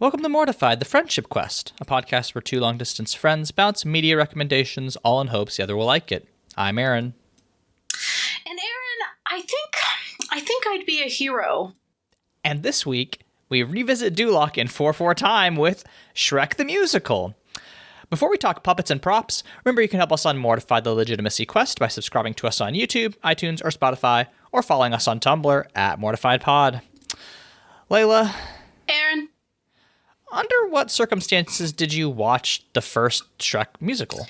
Welcome to Mortified, the Friendship Quest, a podcast where two long-distance friends bounce media recommendations, all in hopes the other will like it. I'm Aaron. And Aaron, I think I'd be a hero. And this week, we revisit Duloc in 4/4 time with Shrek the Musical. Before we talk puppets and props, remember you can help us on Mortified the Legitimacy Quest by subscribing to us on YouTube, iTunes, or Spotify, or following us on Tumblr at MortifiedPod. Leyla. Aaron. Under what circumstances did you watch the first Shrek musical?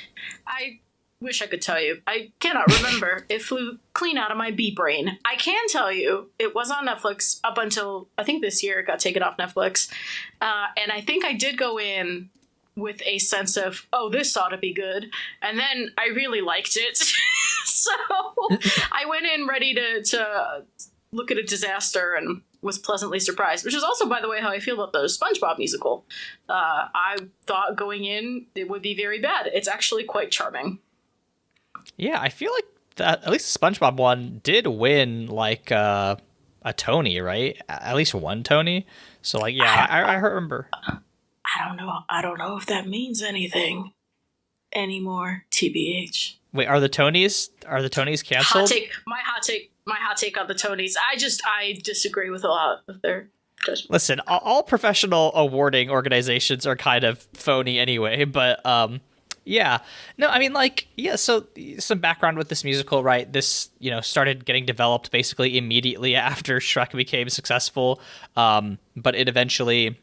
I wish I could tell you. I cannot remember. It flew clean out of my bee brain. I can tell you it was on Netflix up until, I think this year it got taken off Netflix. And I think I did go in with a sense of, oh, this ought to be good. And then I really liked it. So I went in ready to look at a disaster and was pleasantly surprised, which is also, by the way, how I feel about the SpongeBob musical. I thought going in it would be very bad. It's actually quite charming. Yeah, I feel like that at least the SpongeBob one did win like a Tony, right? At least one Tony. So like, yeah, I remember. I don't know if that means anything anymore. TBH. Wait, are the Tonys canceled? My hot take on the Tonys. I disagree with a lot of their judgments. Listen, all professional awarding organizations are kind of phony anyway, but yeah. No, I mean, like, yeah, so some background with this musical, right? This, started getting developed basically immediately after Shrek became successful, but it eventually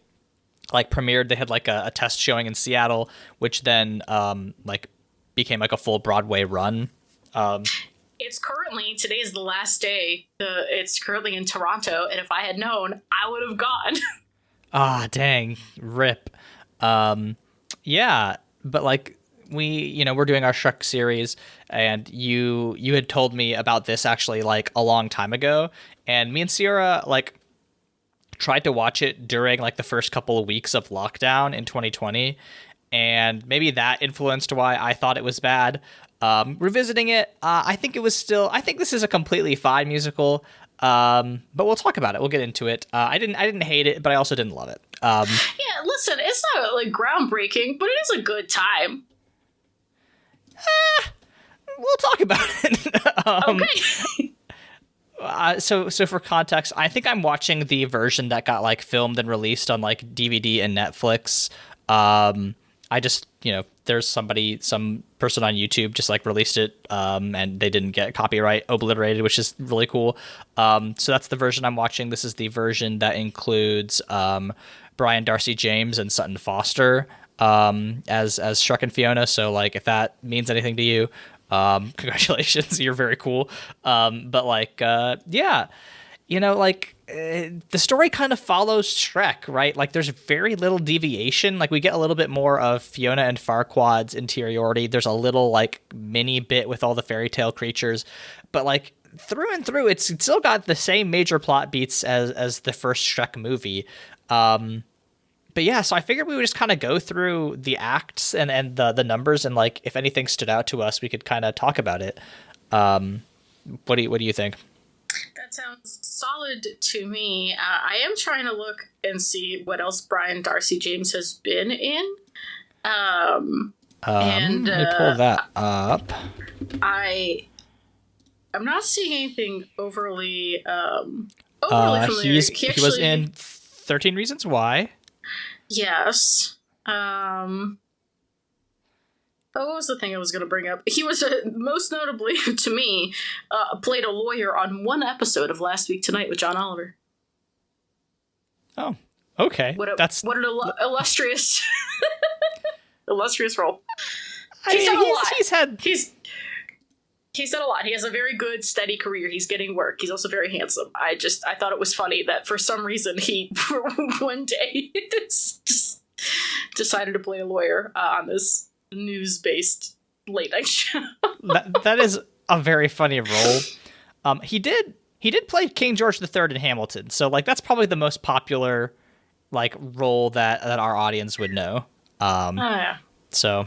premiered. They had a test showing in Seattle, which then became a full Broadway run. Today is the last day. It's currently in Toronto, and if I had known, I would have gone. Ah, dang, rip. Yeah, but we're doing our Shrek series, and you had told me about this actually a long time ago, and me and Sierra tried to watch it during the first couple of weeks of lockdown in 2020, and maybe that influenced why I thought it was bad. Revisiting it, I think this is a completely fine musical, but we'll talk about it. We'll get into it. I didn't hate it, but I also didn't love it. Yeah, listen, it's not groundbreaking, but it is a good time. We'll talk about it. Okay. So for context, I think I'm watching the version that got filmed and released on DVD and Netflix. I just, there's some person on YouTube just released it, and they didn't get copyright obliterated, which is really cool. So that's the version I'm watching. This is the version that includes Brian Darcy James and Sutton Foster as Shrek and Fiona. So if that means anything to you, congratulations, you're very cool. Yeah, the story kind of follows Shrek, right? There's very little deviation. We get a little bit more of Fiona and Farquaad's interiority. There's a little mini bit with all the fairy tale creatures, but through and through, it's still got the same major plot beats as the first Shrek movie. But yeah, so I figured we would just kind of go through the acts and the numbers, and if anything stood out to us, we could kind of talk about it. What do you think? That sounds solid to me. I am trying to look and see what else Brian Darcy James has been in. Let me pull that up. I'm not seeing anything overly familiar. He was in 13 Reasons Why. Yes. What was the thing I was going to bring up? He was, most notably to me, played a lawyer on one episode of Last Week Tonight with John Oliver. Oh, okay. What an illustrious, illustrious role. He's done a lot. He has a very good, steady career. He's getting work. He's also very handsome. I thought it was funny that for some reason he, for one day, just decided to play a lawyer on this news-based late night show. that is a very funny role. He did play King George III in Hamilton, so that's probably the most popular role that our audience would know. Yeah. So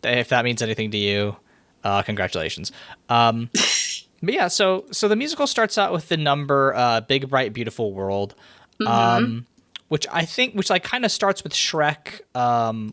if that means anything to you, congratulations. But yeah, so the musical starts out with the number "Big Bright Beautiful World." Mm-hmm. which like kind of starts with Shrek,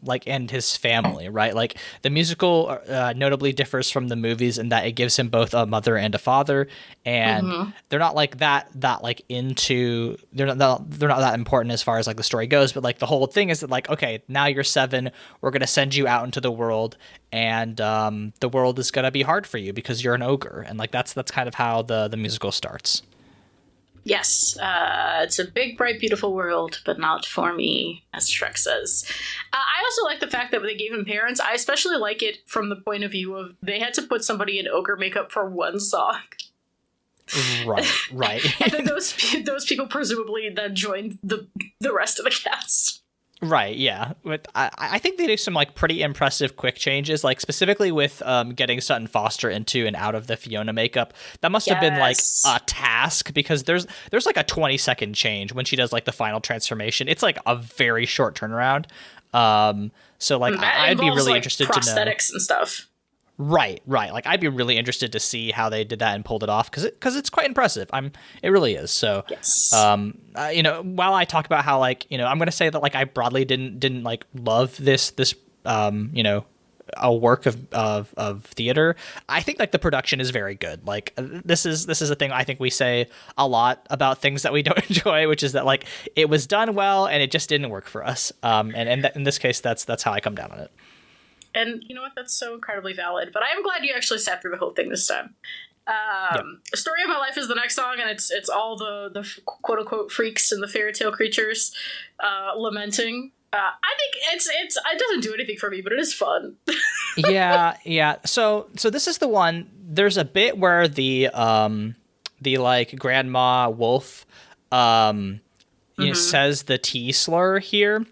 like, and his family, right? Like the musical notably differs from the movies in that it gives him both a mother and a father, and they're not like that like into they're not that important as far as like the story goes, but like the whole thing is that like, okay, now you're 7, we're gonna send you out into the world, and the world is gonna be hard for you because you're an ogre, and like that's kind of how the musical starts. Yes, it's a big, bright, beautiful world, but not for me, as Shrek says. I also like the fact that they gave him parents. I especially like it from the point of view of they had to put somebody in ogre makeup for one song. Right. And then those people presumably then joined the rest of the cast. Right, yeah. But I think they do some like pretty impressive quick changes, like specifically with getting Sutton Foster into and out of the Fiona makeup. That must have been like a task, because there's like a 20-second change when she does like the final transformation. It's like a very short turnaround. So like I'd be really interested to know prosthetics and stuff. Right. Like I'd be really interested to see how they did that and pulled it off, because it's quite impressive. It really is. So, yes. While I talk about how like, I'm gonna say that like I broadly didn't like love this a work of theater. I think like the production is very good. Like this is a thing I think we say a lot about things that we don't enjoy, which is that like it was done well and it just didn't work for us. And in this case, that's how I come down on it. And you know what? That's so incredibly valid. But I am glad you actually sat through the whole thing this time. Story of My Life is the next song, and it's all the quote unquote freaks and the fairy tale creatures lamenting. I think it doesn't do anything for me, but it is fun. yeah. So this is the one. There's a bit where the like grandma wolf says the T slur here.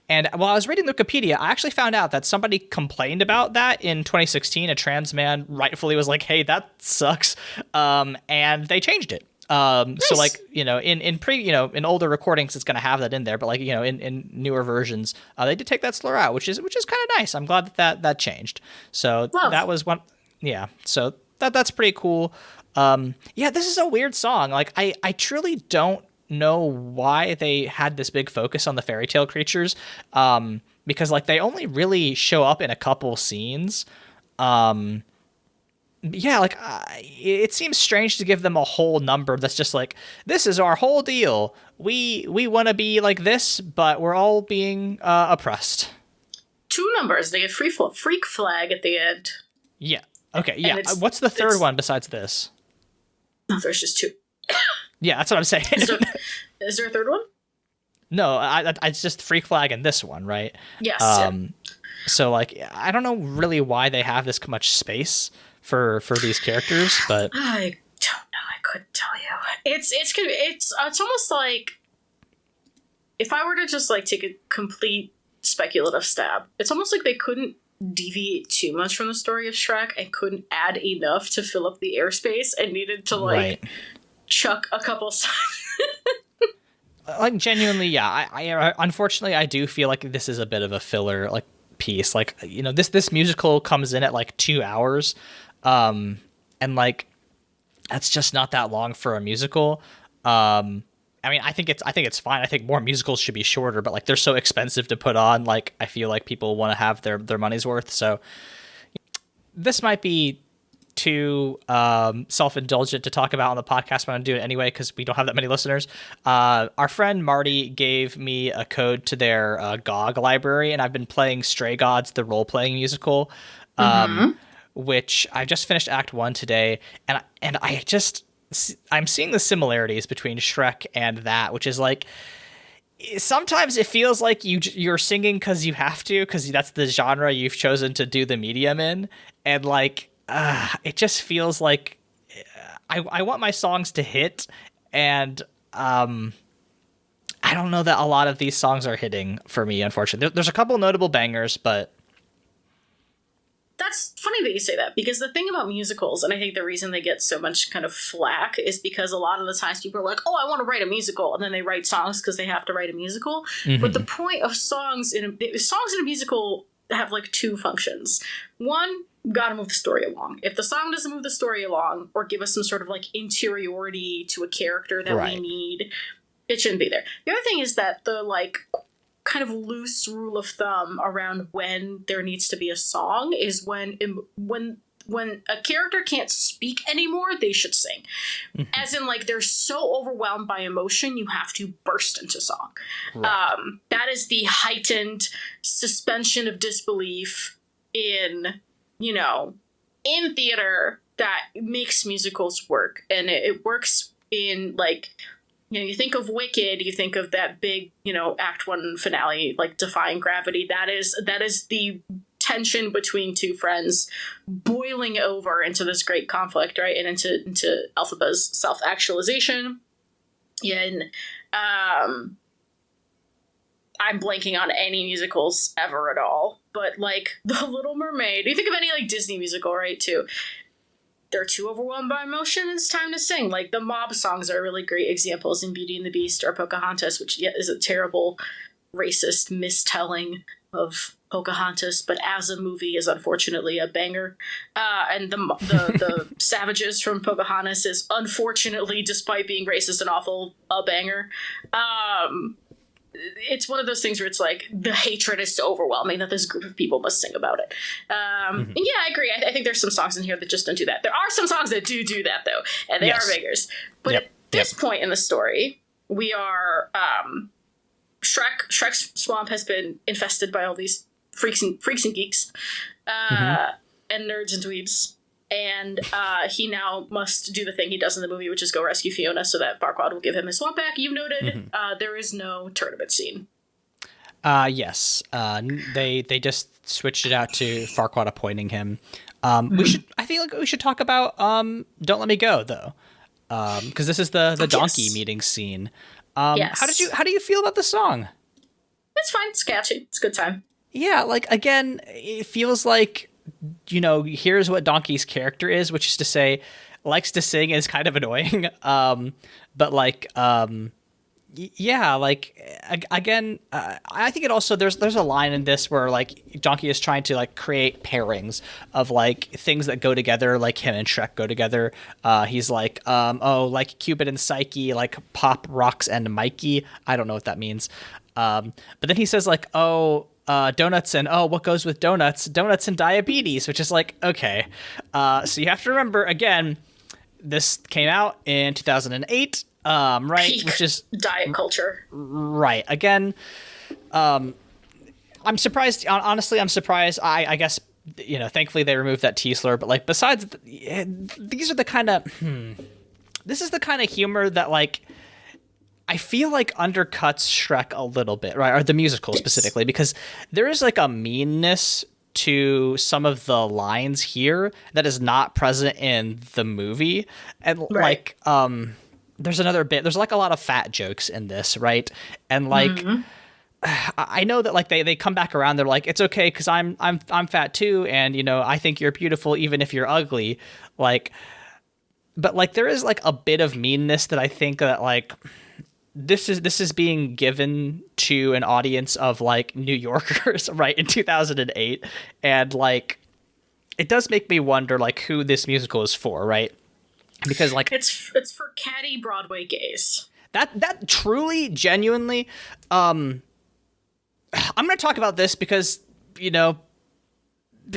And while I was reading Wikipedia, I actually found out that somebody complained about that in 2016. A trans man rightfully was like, "Hey, that sucks," and they changed it. Nice. So like, in older recordings, it's going to have that in there, but like, in newer versions, they did take that slur out, which is kind of nice. I'm glad that changed. So that was one. Yeah. So that's pretty cool. This is a weird song. Like I truly don't know why they had this big focus on the fairy tale creatures, because like they only really show up in a couple scenes. It seems strange to give them a whole number that's just like, this is our whole deal, we want to be like this, but we're all being oppressed. 2 numbers. They get freak flag at the end. Yeah. Okay. Yeah. What's the third one besides this? No, there's just 2. Yeah, that's what I'm saying. Is there a third one? No, it's just freak flag and this one, right? Yes. So like, I don't know really why they have this much space for these characters, but I don't know. I couldn't tell you. It's almost like if I were to just like take a complete speculative stab, it's almost like they couldn't deviate too much from the story of Shrek and couldn't add enough to fill up the airspace and needed to like chuck a couple songs. Like genuinely, yeah. I unfortunately I do feel like this is a bit of a filler like piece. Like, this musical comes in at like 2 hours, and like that's just not that long for a musical. I mean, I think it's fine. I think more musicals should be shorter, but like they're so expensive to put on. Like I feel like people want to have their money's worth. So this might be too self-indulgent to talk about on the podcast, but I'm going to do it anyway because we don't have that many listeners. Our friend Marty gave me a code to their GOG library, and I've been playing Stray Gods, the role-playing musical, which I just finished Act 1 today, and I'm seeing the similarities between Shrek and that, which is like, sometimes it feels like you're singing because you have to, because that's the genre you've chosen to do the medium in, and like, it just feels like I want my songs to hit, and I don't know that a lot of these songs are hitting for me, unfortunately. There's a couple notable bangers, but that's funny that you say that, because the thing about musicals, and I think the reason they get so much kind of flack, is because a lot of the times people are like, oh, I want to write a musical, and then they write songs because they have to write a musical. But the point of songs in a musical have like 2 functions. One, gotta move the story along. If the song doesn't move the story along or give us some sort of like interiority to a character that we need, It shouldn't be there. The other thing is that the like kind of loose rule of thumb around when there needs to be a song is when a character can't speak anymore, they should sing. As in, like, they're so overwhelmed by emotion, you have to burst into song. Right. That is the heightened suspension of disbelief in, in theater that makes musicals work. And it works in, like, you think of Wicked, you think of that big, Act 1 finale, like, defying gravity. That is the tension between two friends boiling over into this great conflict, right? And into Elphaba's self-actualization. And I'm blanking on any musicals ever at all, but like The Little Mermaid, you think of any like Disney musical, right, too, they're too overwhelmed by emotion, it's time to sing. Like the mob songs are really great examples in Beauty and the Beast or Pocahontas, which is a terrible racist mistelling of Pocahontas, but as a movie is unfortunately a banger. And the Savages from Pocahontas is unfortunately, despite being racist and awful, a banger. It's one of those things where it's like the hatred is so overwhelming that this group of people must sing about it. And yeah, I agree. I think there's some songs in here that just don't do that. There are some songs that do that though, and they are bangers. But at this point in the story, we are Shrek's swamp has been infested by all these freaks and geeks, and nerds and dweebs. And he now must do the thing he does in the movie, which is go rescue Fiona so that Farquaad will give him his swamp back. You've noted there is no tournament scene. Yes. They just switched it out to Farquaad appointing him. I feel like we should talk about Don't Let Me Go, though. Because this is the donkey meeting scene. Yes. How do you feel about the song? It's fine. It's catchy. It's a good time. Yeah, like, again, it feels like, here's what Donkey's character is, which is to say, likes to sing and is kind of annoying. But like, yeah, like, again, I think it also, there's a line in this where like Donkey is trying to like create pairings of like things that go together, like him and Shrek go together. He's like, like Cupid and Psyche, like Pop, Rocks, and Mikey. I don't know what that means. But then he says like, donuts and what goes with donuts and diabetes, which is like, okay. So you have to remember, again, this came out in 2008, right? Peak which is diet culture. Right. Again, I'm surprised. Honestly, I'm surprised. I guess, thankfully they removed that T slur, but like besides, these are the kind of, this is the kind of humor that like, I feel like undercuts Shrek a little bit, right? Or the musical specifically, because there is like a meanness to some of the lines here that is not present in the movie. And like, there's another bit, there's like a lot of fat jokes in this, right? And like, I know that like they come back around. They're like, it's okay, 'cause I'm fat too. And, I think you're beautiful, even if you're ugly. Like, but like, there is like a bit of meanness that I think that like, this is being given to an audience of like New Yorkers, right, in 2008, and like it does make me wonder like who this musical is for, right? Because like it's for catty Broadway gays. That truly, genuinely, I'm going to talk about this because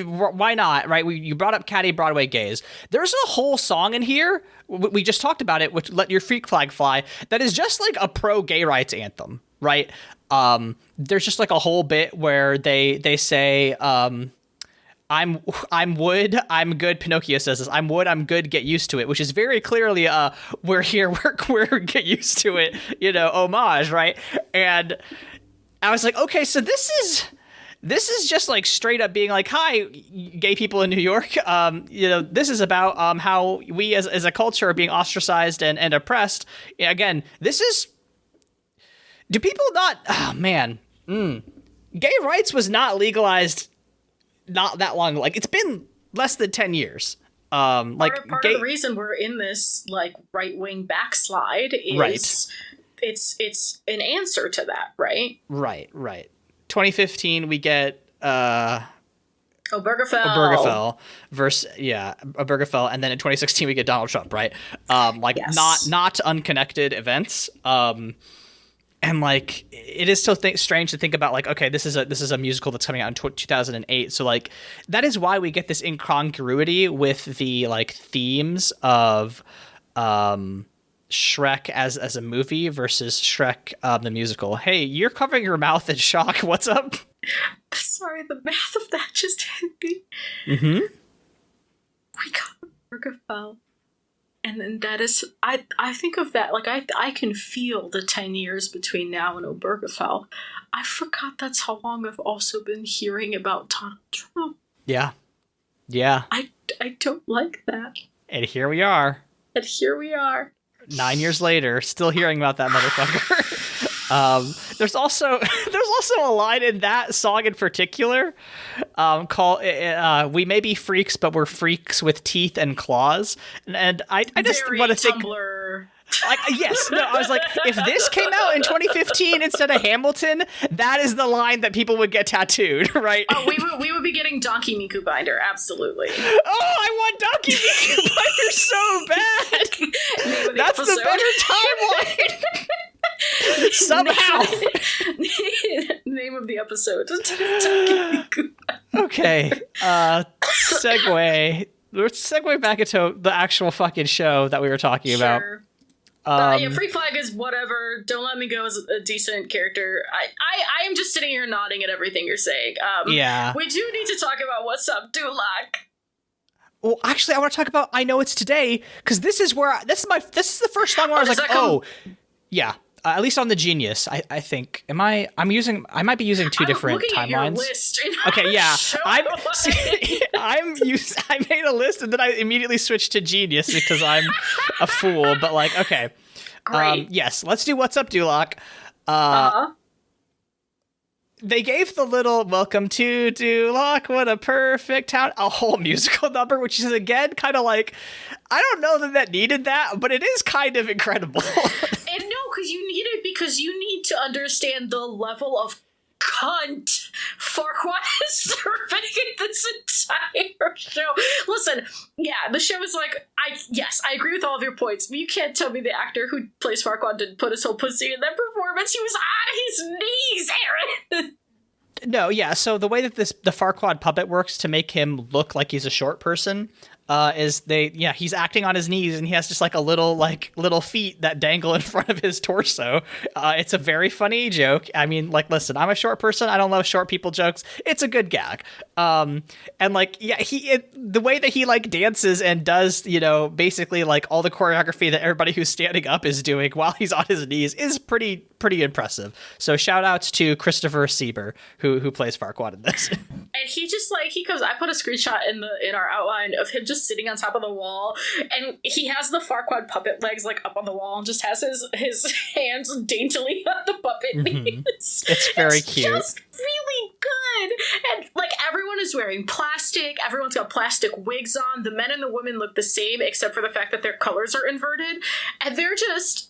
why not, right? You brought up catty Broadway gays. There's a whole song in here, we just talked about it, which Let Your Freak Flag Fly, that is just like a pro gay rights anthem, right? There's just like a whole bit where they say, I'm wood, I'm good. Pinocchio says this, I'm wood, I'm good, get used to it, which is very clearly we're here, we're get used to it, homage, right? And I was like, okay, so this is just like straight up being like, hi, gay people in New York. This is about how we as a culture are being ostracized and oppressed. Again, this is. Do people not? Oh man, gay rights was not legalized not that long. Like it's been less than 10 years. Part of the reason we're in this like right wing backslide is it's an answer to that, right? Right. 2015, we get Obergefell. versus Obergefell, and then in 2016 we get Donald Trump, right? Not unconnected events. And like it is still strange to think about, like, okay, this is a musical that's coming out in 2008, so like that is why we get this incongruity with the like themes of Shrek as a movie versus Shrek the musical. Hey, you're covering your mouth in shock. What's up? Sorry, the math of that just hit me. Mm-hmm. We got Obergefell. And then that is, I think of that, like, I can feel the 10 years between now and Obergefell. I forgot that's how long I've also been hearing about Donald Trump. Yeah. Yeah. I don't like that. And here we are. 9 years later, still hearing about that motherfucker. There's also a line in that song in particular called "We may be freaks, but we're freaks with teeth and claws." And I just want to think. Like, yes, no, I was like, if this came out in 2015 instead of Hamilton, that is the line that people would get tattooed, right? Oh, we would be getting Donkey Miku binder, absolutely. Oh, I want Donkey Miku binder so bad. That's the better timeline. Somehow. Name of the episode. Okay. Segue. Let's segue back into the actual fucking show that we were talking about. Freak Flag is whatever. Don't Let Me Go is a decent character. I am just sitting here nodding at everything you're saying. Yeah. We do need to talk about What's Up, Dulac. Well, actually, I want to talk about I Know It's Today, because this is the first song where I was like, yeah. At least on the Genius, I think. I might be using two different timelines. Your list okay, yeah. I made a list and then I immediately switched to Genius because I'm a fool. But like, okay, yes, let's do What's Up, Dulac. They gave the little "Welcome to Dulac, what a perfect town" a whole musical number, which is again kind of like, I don't know that needed that, but it is kind of incredible. And no, because you need to understand the level of cunt Farquaad is serving in this entire show. Listen, yeah, the show is like, I agree with all of your points, but you can't tell me the actor who plays Farquaad didn't put his whole pussy in that performance. He was on his knees, Aaron. No, yeah, so the way that the Farquaad puppet works to make him look like he's a short person is he's acting on his knees and he has just like a little feet that dangle in front of his torso. It's a very funny joke. I mean, like, listen, I'm a short person. I don't love short people jokes. It's a good gag. And like, yeah, the way that he like dances and does, basically like all the choreography that everybody who's standing up is doing while he's on his knees is pretty impressive. So shout outs to Christopher Sieber who plays Farquaad in this. And he just like, he comes, I put a screenshot in our outline of him just sitting on top of the wall, and he has the Farquaad puppet legs like up on the wall and just has his hands daintily on the puppet knees. It's very cute. It's just really good. And like, everyone is wearing plastic, everyone's got plastic wigs on, the men and the women look the same except for the fact that their colors are inverted, and they're just,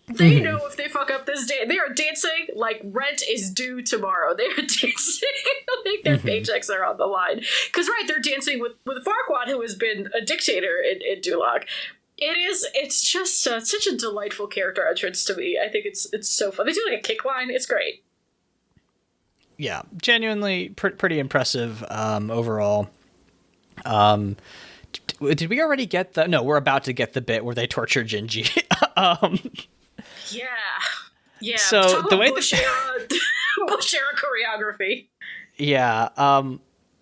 they know if they fuck up this day, they are dancing like rent is due tomorrow. They are dancing like their paychecks are on the line. Because, right, they're dancing with Farquaad, who has been a dictator in Dulac. It's just such a delightful character entrance to me. I think it's so fun. They do like a kick line. It's great. Yeah, genuinely pretty impressive overall. Did we already get the... No, we're about to get the bit where they torture Gingy. Yeah. So the way Bush era choreography. Yeah.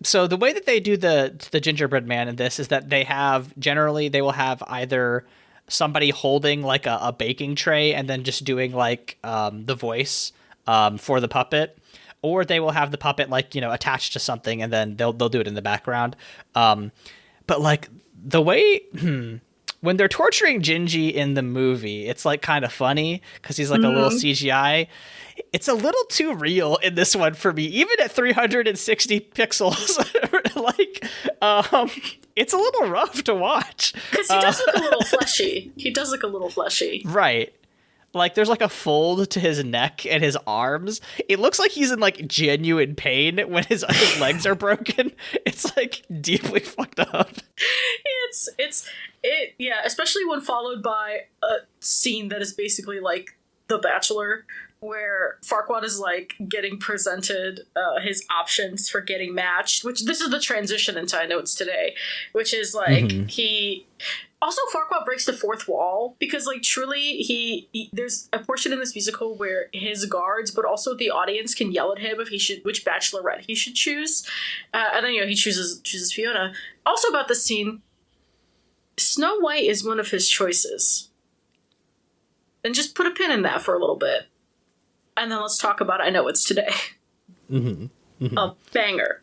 So the way that they do the gingerbread man in this is that they will have either somebody holding like a baking tray and then just doing like the voice for the puppet, or they will have the puppet like, attached to something and then they'll do it in the background. But like the way when they're torturing Gingy in the movie, it's like kind of funny because he's like a little CGI. It's a little too real in this one for me, even at 360 pixels. Like, it's a little rough to watch. Because he does look a little fleshy. Right. Like there's like a fold to his neck and his arms. It looks like he's in like genuine pain when his legs are broken. It's like deeply fucked up. Yeah, especially when followed by a scene that is basically like The Bachelor, where Farquaad is like getting presented his options for getting matched, which this is the transition into I Know It's Today, which is like he also Farquaad breaks the fourth wall because like truly he there's a portion in this musical where his guards but also the audience can yell at him if he should which bachelorette he should choose, and then he chooses Fiona. Also about this scene, Snow White is one of his choices, and just put a pin in that for a little bit. And then let's talk about I Know It's Today. A banger.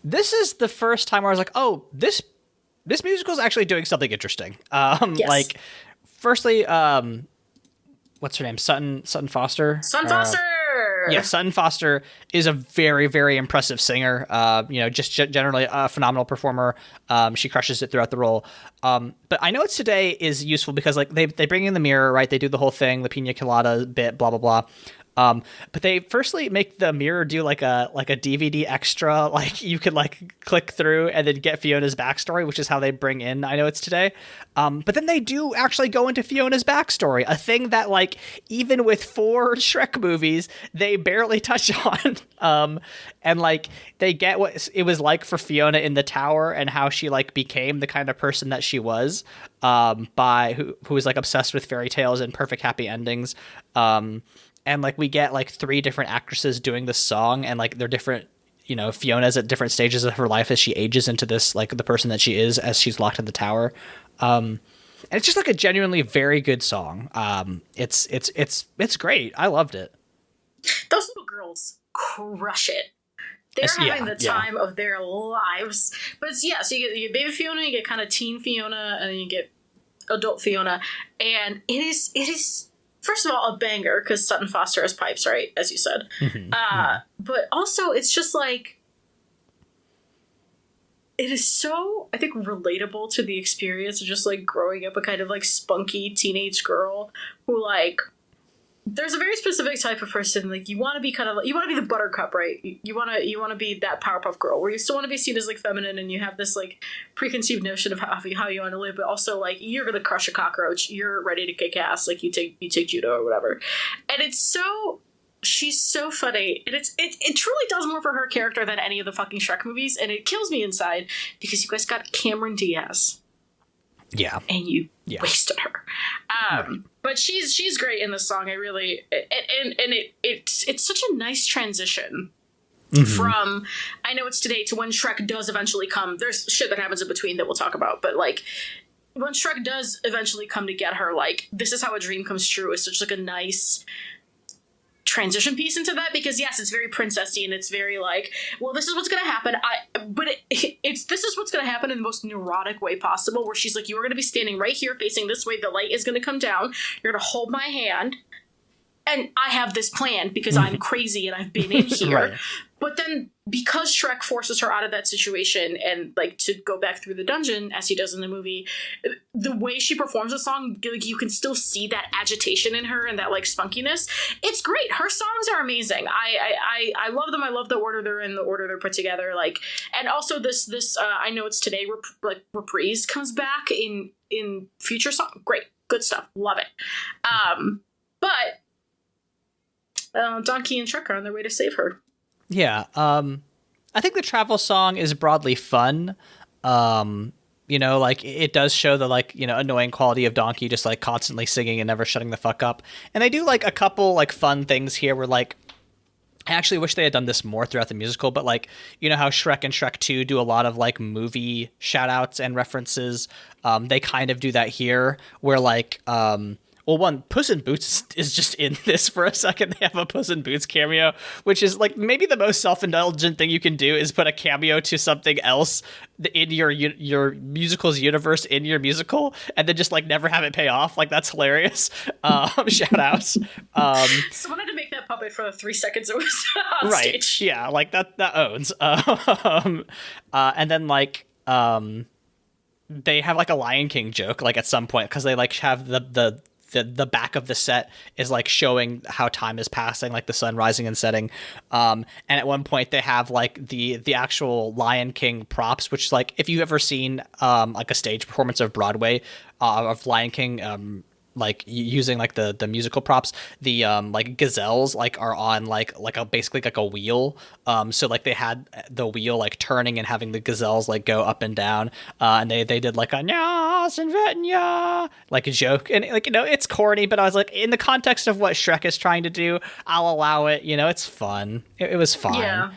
This is the first time where I was like, oh, this musical is actually doing something interesting. Yes. Like, firstly, what's her name? Sutton Foster? Sutton Foster! Yeah, Sutton Foster is a very, very impressive singer. Just generally a phenomenal performer. She crushes it throughout the role. But I Know It's Today is useful because like they bring in the mirror, right? They do the whole thing, the pina colada bit, blah blah blah. But they firstly make the mirror do like a DVD extra, like you could like click through and then get Fiona's backstory, which is how they bring in I Know It's Today. But then they do actually go into Fiona's backstory, a thing that like even with 4 Shrek movies they barely touch on. And like they get what it was like for Fiona in the tower and how she like became the kind of person that she was, by who was like obsessed with fairy tales and perfect happy endings. And like we get like 3 different actresses doing this song, and like they're different, Fiona's at different stages of her life as she ages into this like the person that she is as she's locked in the tower. And it's just like a genuinely very good song. It's great. I loved it. Those little girls crush it. They're having the time of their lives. But so you get baby Fiona, you get kind of teen Fiona, and then you get adult Fiona, and it is. First of all, a banger, because Sutton Foster has pipes, right? As you said. But also, it's just like... It is so, I think, relatable to the experience of just, like, growing up a kind of, like, spunky teenage girl who, like... There's a very specific type of person, like, you want to be kind of, like, you want to be the buttercup, right? You want to be that Powerpuff Girl, where you still want to be seen as, like, feminine, and you have this, like, preconceived notion of how you want to live, but also, like, you're gonna crush a cockroach, you're ready to kick ass, like, you take judo or whatever. And she's so funny, and it truly does more for her character than any of the fucking Shrek movies, and it kills me inside, because you guys got Cameron Diaz. Yeah. And you wasted her. Right. But she's great in this song. I really it's such a nice transition from I Know It's Today to when Shrek does eventually come. There's shit that happens in between that we'll talk about, but like when Shrek does eventually come to get her, like this is how a dream comes true is such like a nice transition piece into that, because yes, it's very princessy and it's very like, well, this is what's gonna happen. This is what's gonna happen in the most neurotic way possible, where she's like, you are gonna be standing right here facing this way, the light is gonna come down, you're gonna hold my hand, and I have this plan because I'm crazy and I've been in here. Right. But then because Shrek forces her out of that situation and like to go back through the dungeon as he does in the movie, the way she performs the song, like you can still see that agitation in her and that like spunkiness. It's great. Her songs are amazing. I love them. I love the order they're in, the order they're put together. Like, and also this I Know It's Today reprise comes back in future song. Great, good stuff. Love it. But Donkey and Shrek are on their way to save her. Yeah, I think the travel song is broadly fun. Like it does show the like, annoying quality of Donkey just like constantly singing and never shutting the fuck up. And they do like a couple like fun things here where like, I actually wish they had done this more throughout the musical, but like, how Shrek and Shrek 2 do a lot of like movie shout outs and references. They kind of do that here where like, well, one, Puss in Boots is just in this for a second. They have a Puss in Boots cameo, which is like maybe the most self-indulgent thing you can do is put a cameo to something else in your musical's universe in your musical, and then just like never have it pay off. Like that's hilarious. Shout outs. Someone had to make that puppet for the 3 seconds it was on right. stage. Yeah, like that owns. And then like they have like a Lion King joke like at some point because they like have the the back of the set is like showing how time is passing, like the sun rising and setting. And at one point they have like the actual Lion King props, which is like, if you've ever seen like a stage performance of Broadway of Lion King, like using like the musical props, the like gazelles like are on like a basically like a wheel, so like they had the wheel like turning and having the gazelles like go up and down, and they did like a nyas and vetnya like a joke, and like, you know, it's corny, but I was like, in the context of what Shrek is trying to do, I'll allow it. You know, it's fun. It was fine. Yeah,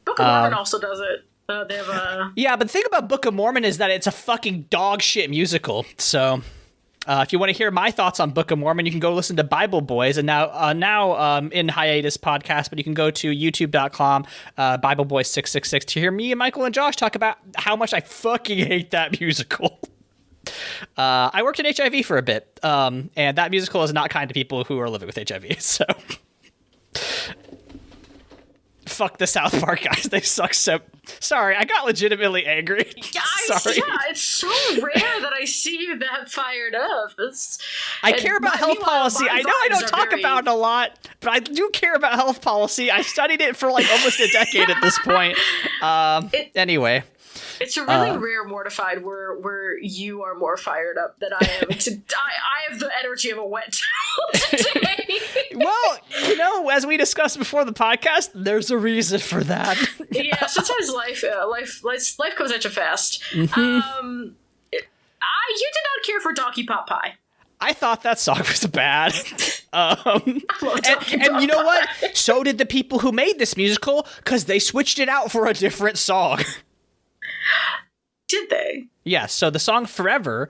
Book of Mormon also does it. They have a yeah, but the thing about Book of Mormon is that it's a fucking dog shit musical. So if you want to hear my thoughts on Book of Mormon, you can go listen to Bible Boys, and now in hiatus podcast, but you can go to youtube.com, Bible Boys 666 to hear me and Michael and Josh talk about how much I fucking hate that musical. I worked in HIV for a bit, and that musical is not kind to people who are living with HIV, so fuck the South Park guys. They suck so... Sorry, I got legitimately angry. Sorry. Yeah, it's so rare that I see you that fired up. I care about health policy. I know I don't talk about it a lot, but I do care about health policy. I studied it for like almost a decade at this point. Anyway. It's a really rare Mortified where you are more fired up than I am. I have the energy of a wet towel today. Well, you know, as we discussed before the podcast, there's a reason for that. Yeah, sometimes life comes at you fast. Mm-hmm. You did not care for Donkey Pot Pie. I thought that song was bad. And you know what? So did the people who made this musical, because they switched it out for a different song. Did they? Yeah, so the song Forever,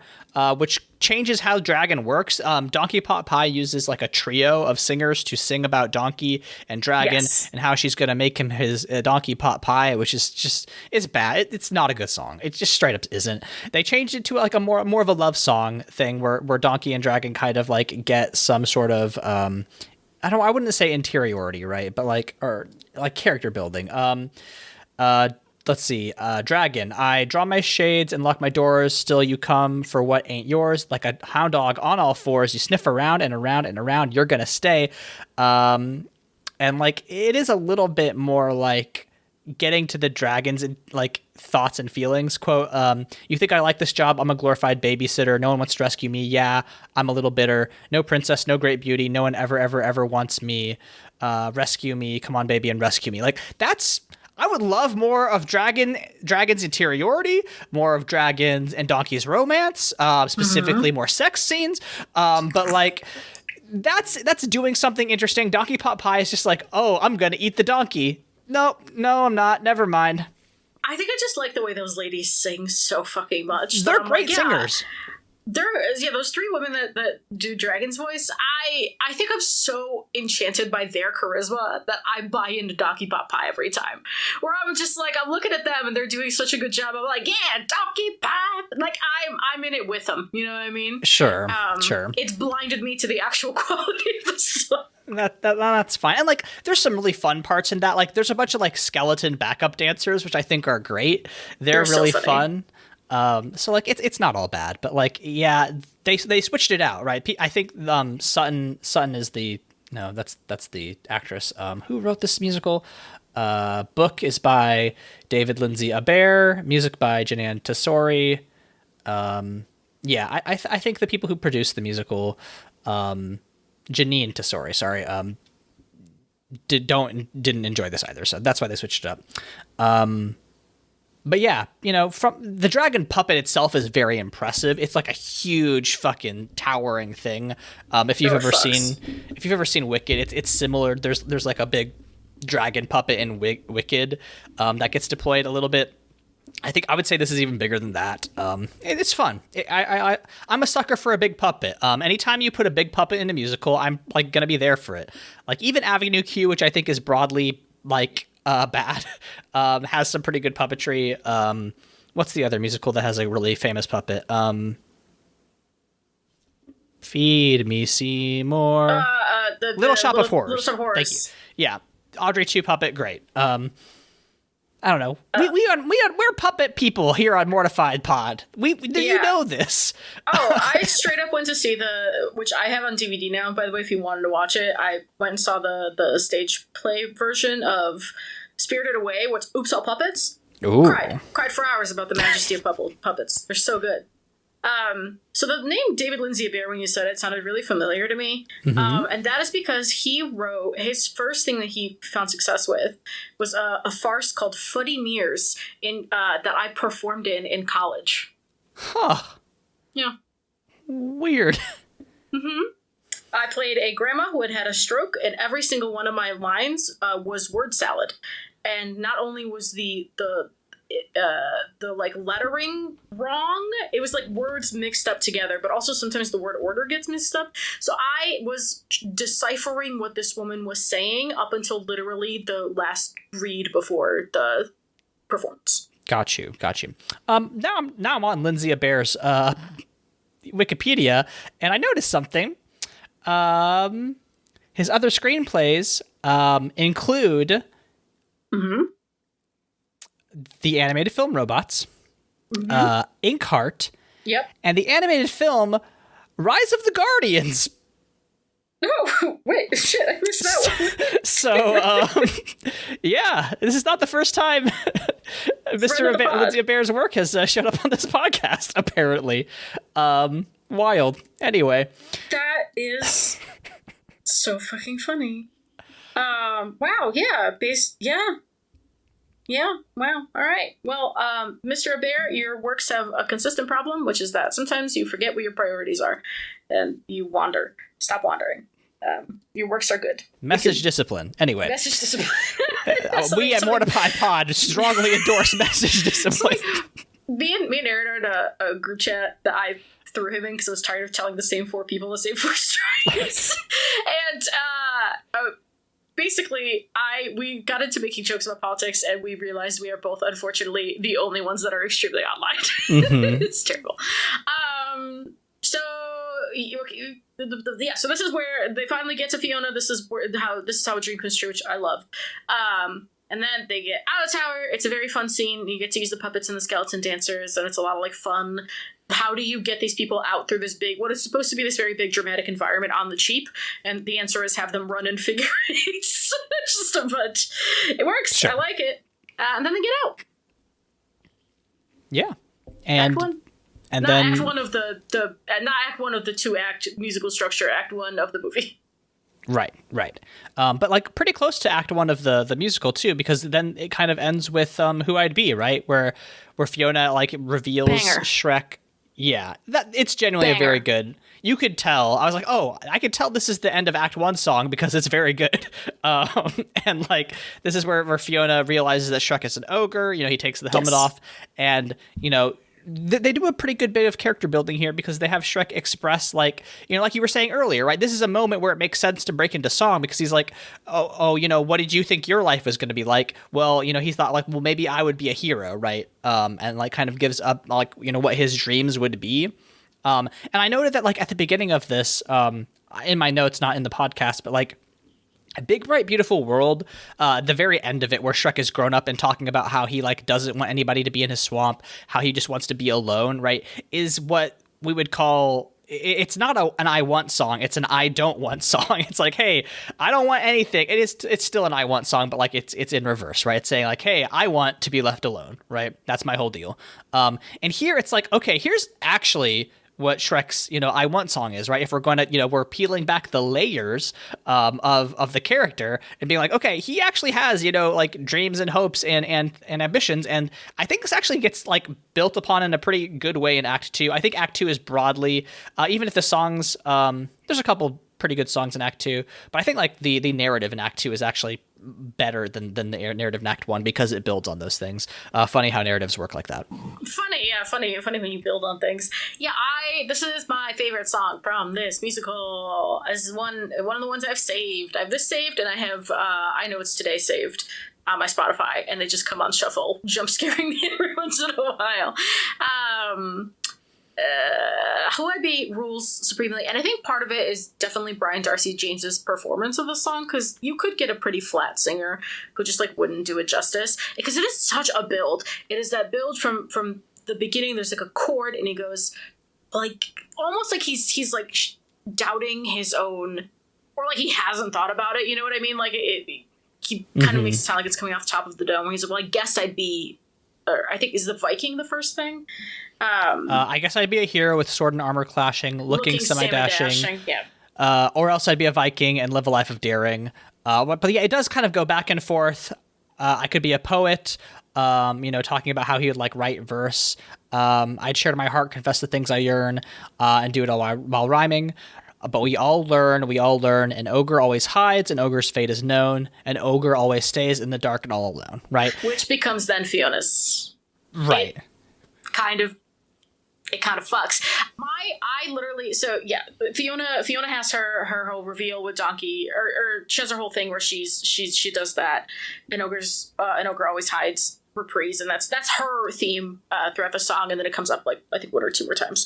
which changes how Dragon works. Donkey Pot Pie uses like a trio of singers to sing about Donkey and Dragon, and how she's going to make him his Donkey Pot Pie, which is just, it's bad. It's not a good song. It just straight up isn't. They changed it to like a more of a love song thing where Donkey and Dragon kind of like get some sort of, I wouldn't say interiority, right? But like, or like character building. Let's see. Dragon. I draw my shades and lock my doors. Still you come for what ain't yours. Like a hound dog on all fours. You sniff around and around and around. You're gonna stay. And like, it is a little bit more like getting to the dragon's like thoughts and feelings. Quote, you think I like this job? I'm a glorified babysitter. No one wants to rescue me. Yeah, I'm a little bitter. No princess, no great beauty. No one ever wants me. Rescue me. Come on, baby, and rescue me. Like, that's... I would love more of Dragon's interiority, more of Dragon's and Donkey's romance, specifically more sex scenes. But like, that's doing something interesting. Donkey Pot Pie is just like, oh, I'm gonna eat the donkey. No, I'm not. Never mind. I think I just like the way those ladies sing so fucking much. They're great singers. Those three women that do Dragon's voice, I think I'm so enchanted by their charisma that I buy into Donkey Pot Pie every time. Where I'm just like, I'm looking at them and they're doing such a good job. I'm like, yeah, Donkey Pie. Like, I'm in it with them. You know what I mean? Sure. Sure. It's blinded me to the actual quality of the song. That's fine. And like, there's some really fun parts in that. Like, there's a bunch of like skeleton backup dancers, which I think are great. They're really so fun. So like, it's not all bad, but like, yeah, they switched it out, right? I think Sutton is that's the actress who wrote this musical. Book is by David Lindsay Abaire, music by Janan Tesori. Yeah, I think the people who produced the musical, Janine Tesori, sorry, didn't enjoy this either, so that's why they switched it up. But yeah, you know, from the dragon puppet itself is very impressive. It's like a huge fucking towering thing. If you've ever seen Wicked, it's similar. There's like a big dragon puppet in Wicked that gets deployed a little bit. I think I would say this is even bigger than that. It's fun. I'm a sucker for a big puppet. Anytime you put a big puppet in a musical, I'm like gonna be there for it. Like even Avenue Q, which I think is broadly like bad, has some pretty good puppetry. What's the other musical that has a really famous puppet? Feed Me Seymour. Little Shop of Horrors. Little Shop of Horrors. Thank you. Yeah, Audrey 2 puppet, great. I don't know. We're puppet people here on Mortified Pod. You know this. I straight up went to see which I have on DVD now, by the way, if you wanted to watch it. I went and saw the stage play version of Spirited Away, what's Oops All Puppets. Ooh. Cried for hours about the majesty of puppets. They're so good. So the name David Lindsay Abaire, when you said it, sounded really familiar to me. Mm-hmm. And that is because he wrote, his first thing that he found success with was a farce called Footy Mears that I performed in college. Huh. Yeah. Weird. Mm-hmm. I played a grandma who had a stroke, and every single one of my lines was word salad. And not only was the like lettering wrong, it was like words mixed up together, but also sometimes the word order gets mixed up. So I was deciphering what this woman was saying up until literally the last read before the performance. Got you. Now I'm on Lindsay Abaire's Wikipedia, and I noticed something. His other screenplays include the animated film Robots, Inkheart, and the animated film Rise of the Guardians. Oh, wait, shit, I missed that one. So, yeah, this is not the first time Mr. Lindsay Abaire's work has showed up on this podcast, apparently. Wild. Anyway. That is so fucking funny. Wow, yeah, Yeah, wow, all right. Well, Mr. Abaire, your works have a consistent problem, which is that sometimes you forget what your priorities are, and you wander. Stop wandering. Your works are good. Message discipline. Anyway. Message discipline. We at Mortified Pod strongly endorse message discipline. Me and Aaron are in a group chat that I threw him in because I was tired of telling the same four people the same four stories. And basically, we got into making jokes about politics, and we realized we are both, unfortunately, the only ones that are extremely online. Mm-hmm. It's terrible. So this is where they finally get to Fiona. This is how a dream comes true, which I love. And then they get out of the tower. It's a very fun scene. You get to use the puppets and the skeleton dancers, and it's a lot of like fun. How do you get these people out through this what is supposed to be this very big dramatic environment on the cheap? And the answer is have them run in figure eights. It's just a bunch. It works. Sure. I like it. And then they get out. Yeah. And Act one. And not then Act one of not Act one of the 2-act musical structure. Act one of the movie. Right. But like pretty close to Act 1 of the musical too, because then it kind of ends with Who I'd Be, right? Where Fiona like reveals Banger. Shrek. Yeah, that it's genuinely Banger. A very good. You could tell. I was like, oh, I could tell this is the end of Act 1 song because it's very good. And like this is where Fiona realizes that Shrek is an ogre. You know, he takes the helmet off, and you know. They do a pretty good bit of character building here because they have Shrek express like, you know, like you were saying earlier, right? This is a moment where it makes sense to break into song because he's like, oh, you know, what did you think your life was going to be like? Well, you know, he thought like, well, maybe I would be a hero, right? And like kind of gives up like, you know, what his dreams would be. And I noted that like at the beginning of this, in my notes, not in the podcast, but like, A Big Bright Beautiful World, the very end of it where Shrek is grown up and talking about how he like doesn't want anybody to be in his swamp, how he just wants to be alone, right, is what we would call, it's not an I want song, it's an I don't want song. It's like, hey, I don't want anything. It's still an I want song, but like it's in reverse, right? It's saying like, hey, I want to be left alone, right? That's my whole deal. And here it's like, okay, here's actually what Shrek's, you know, I want song is, right? If we're going to, you know, we're peeling back the layers of the character and being like, okay, he actually has, you know, like dreams and hopes and ambitions. And I think this actually gets like built upon in a pretty good way in Act 2. I think Act 2 is broadly, even if the songs, there's a couple pretty good songs in Act 2, but I think like the narrative in Act 2 is actually better than the narrative in Act 1 because it builds on those things. Funny how narratives work like that. Funny when you build on things. Yeah, this is my favorite song from this musical. This is one of the ones I've saved. I have this saved, and I have I Know It's Today saved on my Spotify, and they just come on shuffle, jump scaring me every once in a while. Huabi rules supremely, and I think part of it is definitely Brian Darcy James's performance of the song, because you could get a pretty flat singer who just like wouldn't do it justice, because it is such a build. It is that build from the beginning. There's like a chord, and he goes like almost like he's like doubting his own, or like he hasn't thought about it. You know what I mean? Like he kind of makes it sound like it's coming off the top of the dome. Where he's like, well, I guess I'd be, or I think is the Viking the first thing. I guess I'd be a hero with sword and armor clashing, looking semi-dashing. Yeah. Or else I'd be a Viking and live a life of daring. But yeah, it does kind of go back and forth. I could be a poet, talking about how he would like write verse. I'd share my heart, confess the things I yearn, and do it all while rhyming. But we all learn. An ogre always hides, an ogre's fate is known, an ogre always stays in the dark and all alone, right? Which becomes then Fiona's. Right. It kind of fucks. Fiona has her whole reveal with Donkey, or she has her whole thing where she does that. An ogre always hides reprise, and that's her theme throughout the song, and then it comes up like I think one or two more times.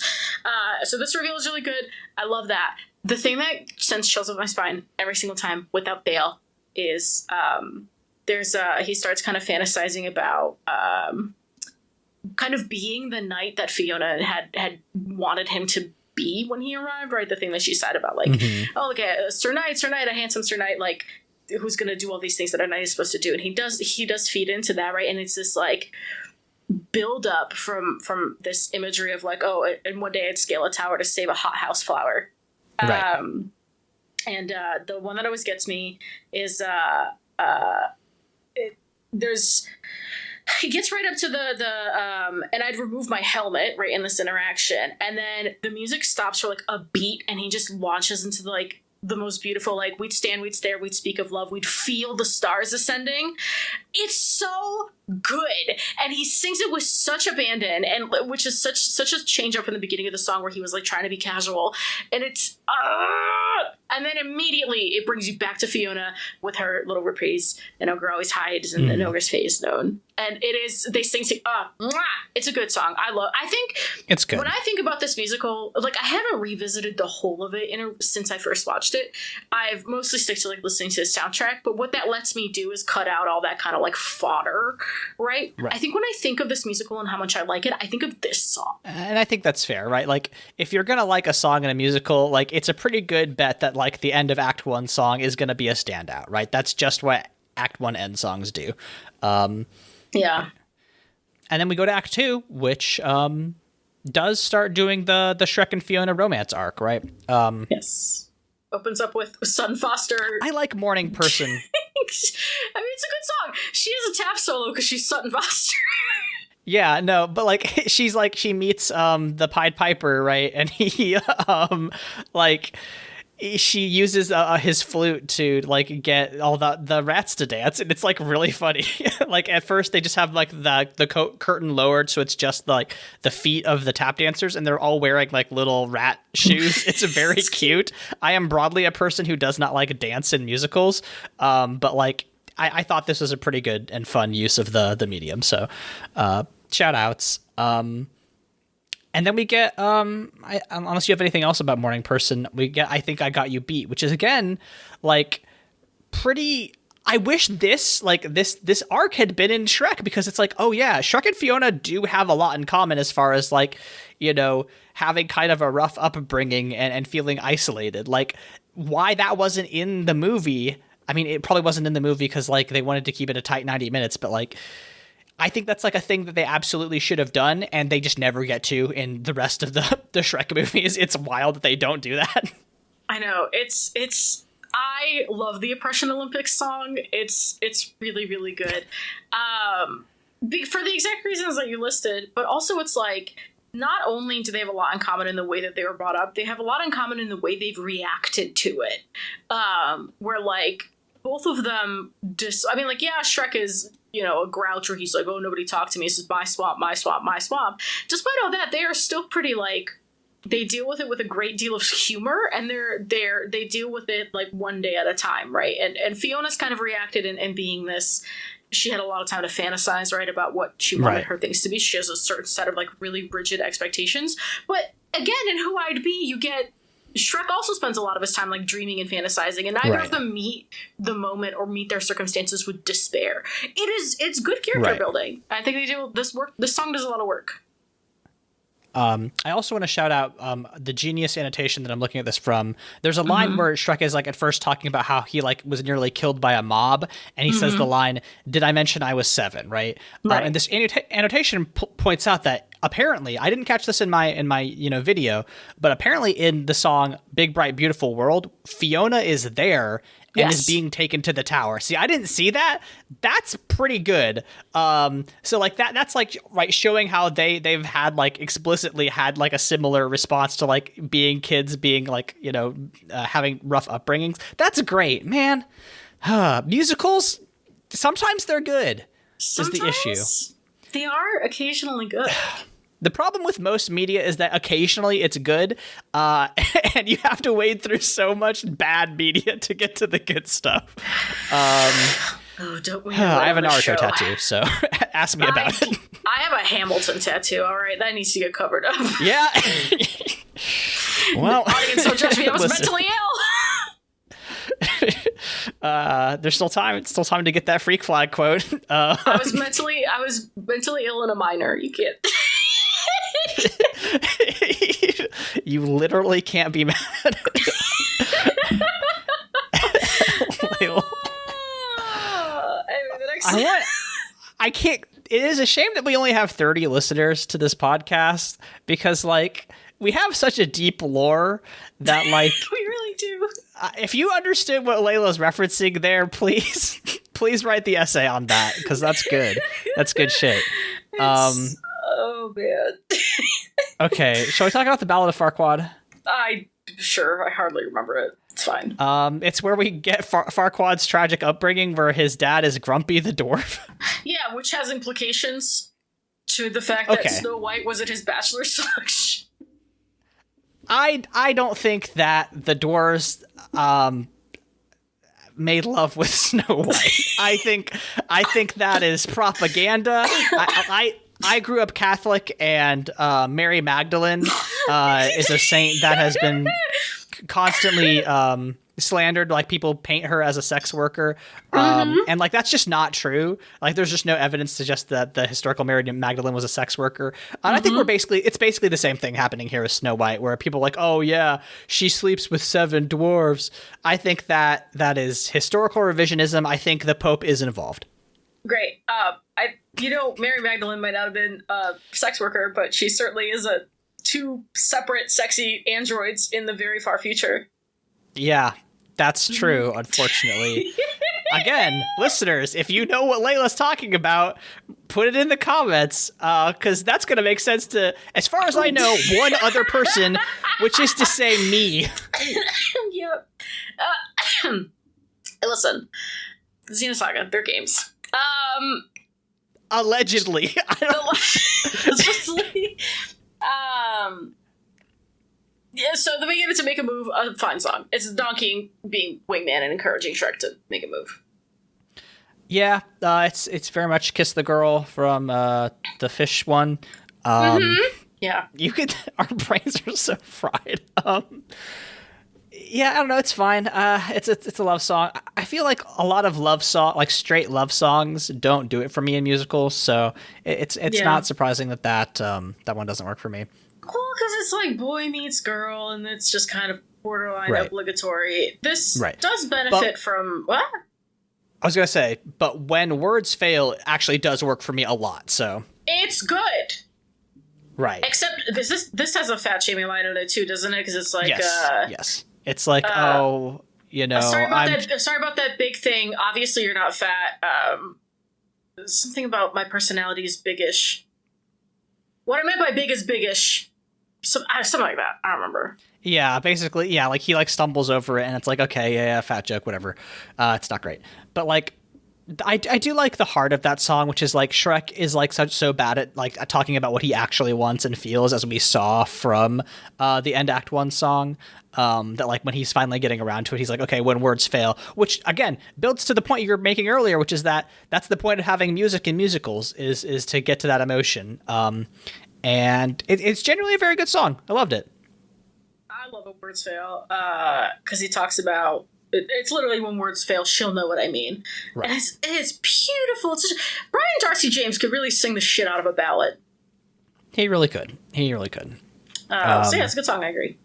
So this reveal is really good. I love that. The thing that sends chills up my spine every single time, without fail, is he starts kind of fantasizing about kind of being the knight that Fiona had wanted him to be when he arrived, right? The thing that she said about like, oh, look at Sir Knight, a handsome Sir Knight, like who's going to do all these things that a knight is supposed to do. And he does feed into that, right? And it's this like build up from this imagery of like, oh, and one day I'd scale a tower to save a hothouse flower. Right. And the one that always gets me is he gets right up to the and I'd remove my helmet right in this interaction, and then the music stops for like a beat, and he just launches into the most beautiful, like, we'd stand, we'd stare, we'd speak of love, we'd feel the stars ascending. It's so good, and he sings it with such abandon, and which is such a change up from the beginning of the song where he was like trying to be casual, and it's and then immediately it brings you back to Fiona with her little reprise, an ogre always hides and an ogre's fate is known, and they sing it's a good song. I think it's good. When I think about this musical, like, I haven't revisited the whole of it since I first watched it. I've mostly stick to like listening to the soundtrack, but what that lets me do is cut out all that kind of like fodder, right? I think when I think of this musical and how much I like it, I think of this song. And I think that's fair, right? Like, if you're gonna like a song in a musical, like, it's a pretty good bet that like the end of Act 1 song is gonna be a standout, right? That's just what Act 1 end songs do. Yeah. And then we go to Act 2, which does start doing the Shrek and Fiona romance arc, right? Yes. Opens up with Sutton Foster. I like Morning Person. I mean, it's a good song. She has a tap solo because she's Sutton Foster. Yeah, no, but like she meets the Pied Piper, right? And he she uses his flute to like get all the rats to dance, and it's like really funny. Like, at first they just have like the curtain lowered, so it's just like the feet of the tap dancers, and they're all wearing like little rat shoes. It's very cute. I am broadly a person who does not like dance in musicals, but like I thought this was a pretty good and fun use of the medium. So shout outs. And then we get, unless you have anything else about Morning Person, we get I Think I Got You Beat, which is, again, like, pretty... I wish this arc had been in Shrek, because it's like, oh yeah, Shrek and Fiona do have a lot in common as far as, like, having kind of a rough upbringing and feeling isolated. Like, why that wasn't in the movie... I mean, it probably wasn't in the movie because, like, they wanted to keep it a tight 90 minutes, but, like... I think that's like a thing that they absolutely should have done, and they just never get to in the rest of the Shrek movies. It's wild that they don't do that. I know. I love the Oppression Olympics song. It's really, really good. For the exact reasons that you listed, but also it's like, not only do they have a lot in common in the way that they were brought up, they have a lot in common in the way they've reacted to it. Where, like, both of them Shrek is, a grouch where he's like, oh, nobody talk to me. This is my swamp, my swamp, my swamp. Despite all that, they are still pretty, like, they deal with it with a great deal of humor, and they deal with it like one day at a time, right? And Fiona's kind of reacted and being this she had a lot of time to fantasize, right, about what she wanted Right. her things to be. She has a certain set of like really rigid expectations. But again, in Who I'd Be, you get Shrek also spends a lot of his time like dreaming and fantasizing, and neither Right. of them meet the moment or meet their circumstances with despair. It's good character building. I think they do this work. This song does a lot of work. I also want to shout out the genius annotation that I'm looking at this from. There's a line where Shrek is like at first talking about how he like was nearly killed by a mob, and he says the line, "Did I mention I was 7?" Right? Right. And this annotation points out that apparently, I didn't catch this in my video, but apparently in the song "Big Bright Beautiful World," Fiona is there and is being taken to the tower. See, I didn't see that. That's pretty good. So like that's like right showing how they've had like explicitly had like a similar response to like being kids being like, having rough upbringings. That's great, man. Musicals, sometimes they're good. Sometimes is the issue. They are occasionally good. The problem with most media is that occasionally it's good, and you have to wade through so much bad media to get to the good stuff. Don't we? I have a Naruto tattoo, so ask me about it. I have a Hamilton tattoo. All right, that needs to get covered up. Yeah. Well, Audience, don't judge me. I was listen. mentally ill. There's still time. It's still time to get that freak flag quote. I was mentally ill in a minor. You can't. You literally can't be mad at it. Anyway, the next I can't. It is a shame that we only have 30 listeners to this podcast because, like, we have such a deep lore that, like, we really do. If you understood what Layla's referencing there, please write the essay on that because that's good. That's good shit. Oh man. Okay, shall we talk about the Ballad of Farquaad? I hardly remember it. It's fine. It's where we get Farquaad's tragic upbringing, where his dad is Grumpy the dwarf. Yeah, which has implications to the fact that Snow White was at his bachelor selection. I don't think that the dwarves made love with Snow White. I think that is propaganda. I grew up Catholic, and Mary Magdalene is a saint that has been constantly slandered. Like, people paint her as a sex worker, and like that's just not true. Like, there's just no evidence to suggest that the historical Mary Magdalene was a sex worker. And I think it's basically the same thing happening here with Snow White, where people are like, oh yeah, she sleeps with 7 dwarves. I think that is historical revisionism. I think the Pope is involved. Great. Mary Magdalene might not have been a sex worker, but she certainly is two separate sexy androids in the very far future. Yeah, that's true, unfortunately. Again, listeners, if you know what Layla's talking about, put it in the comments, because that's going to make sense to, as far as I know, one other person, which is to say me. Yep. Listen, Xenosaga, they're games. Allegedly. Yeah, so the beginning to make a move, a fine song. It's Donkey being wingman and encouraging Shrek to make a move. Yeah, it's very much Kiss the Girl from the fish one. Yeah. You could, our brains are so fried. Yeah, I don't know. It's fine. It's a love song. I feel like a lot of like straight love songs don't do it for me in musicals. So it's not surprising that one doesn't work for me. Well, because it's like boy meets girl, and it's just kind of borderline obligatory. This does benefit from what? I was gonna say, but when words fail, it actually does work for me a lot. So it's good. Right. Except this has a fat shaming line in it too, doesn't it? Because it's like yes. It's like, sorry about that big thing. Obviously, you're not fat. Something about my personality is biggish. What I meant by big is biggish. Something like that. I don't remember. Yeah, basically, like he like stumbles over it, and it's like, okay, yeah, fat joke, whatever. It's not great, but like, I do like the heart of that song, which is like Shrek is like so bad at like talking about what he actually wants and feels, as we saw from the End Act 1 song. That like when he's finally getting around to it, he's like, okay, when words fail, which again builds to the point you were making earlier, which is that's the point of having music in musicals is to get to that emotion. And it's genuinely a very good song. I loved it. I love When Words Fail because he talks about it's literally when words fail, she'll know what I mean. Right. And it's beautiful. Brian Darcy James could really sing the shit out of a ballad. He really could. So yeah, it's a good song. I agree.